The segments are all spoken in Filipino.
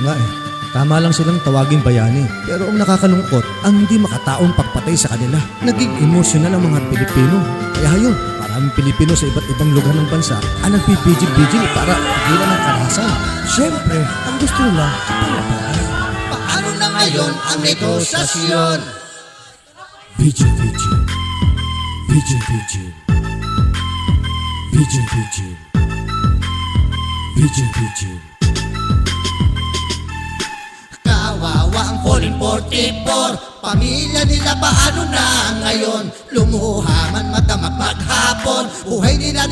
nga eh. Tama lang silang tawaging bayani. Pero ang nakakalungkot, ang hindi makataong pagpatay sa kanila. Naging emosyonal ang mga Pilipino. Kaya yun, maraming Pilipino sa iba't ibang lugar ng bansa ang nagpipigil-pigil para pigilan ang karahasan. Siyempre, ang gusto nila, palaparan. Paano na ngayon ang negosasyon? Vigil, vigil. Vigil, vigil. Vigil, vigil. Vigil, vigil. Kawawa ang 1444. Pamilya nila paano na ngayon? Lumuha man magdamag maghapon. Buhay nila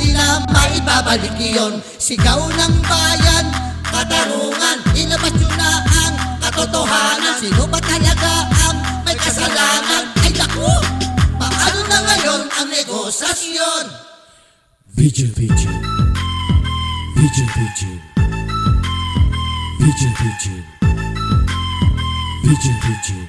maibabalik iyon. Sigaw ng bayan, katarungan. Ilabas nyo na ang katotohanan. Sino ba talaga ang may kasalanan? Ay naku! Paano na ngayon ang negosasyon? Vigil, vigil. Vigil, vigil. Vigil, vigil. Vigil, vigil.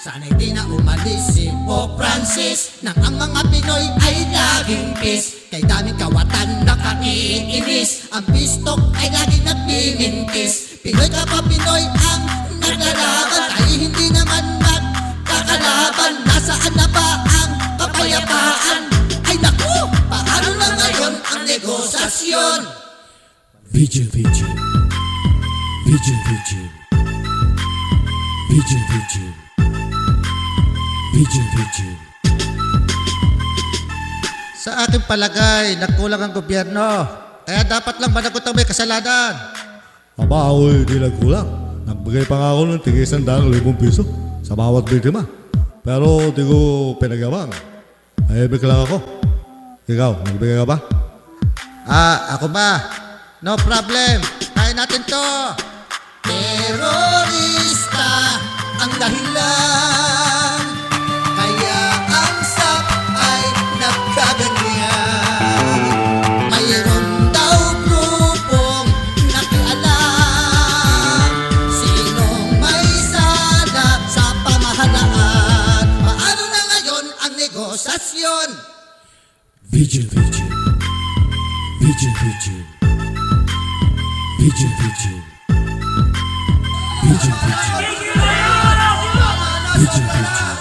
Sana'y di na umalis si Pope Francis nang ang mga Pinoy ay laging peace. Kay daming kawatan nakaiinis, ang pistok ay laging nagpimintis. Pinoy ka pa Pinoy ang naglalaban, tayo hindi naman magkakalaban. Nasaan na ba ang kapayapaan? Ay naku! Paano na ngayon ang negosasyon? Vigil, vigil. Vigil, vigil. Vigil, vigil. Vigil, vigil. Sa aking palagay, nagkulang ang gobyerno. Kaya dapat lang managot ang may kasalanan. Aba, ako'y di nagkulang. Nagbigay pa nga ako ng tig-100,000 sa bawat biktima. Pero di ko pinagabang. Ayibig lang ako. Ikaw, nagbigay ka ba? Ako ba? No problem. Kaya natin to. Terorista ang dahilan. Kaya ang SAP ay nagkaganyan. Mayroon daw grupong nakialam. Sinong may sala sa pamahalaan? Paano na ngayon ang negosasyon? Vigil, vigil. Vigil, vigil. Vigil, vigil. Vigil, vigil. Vigil, vigil.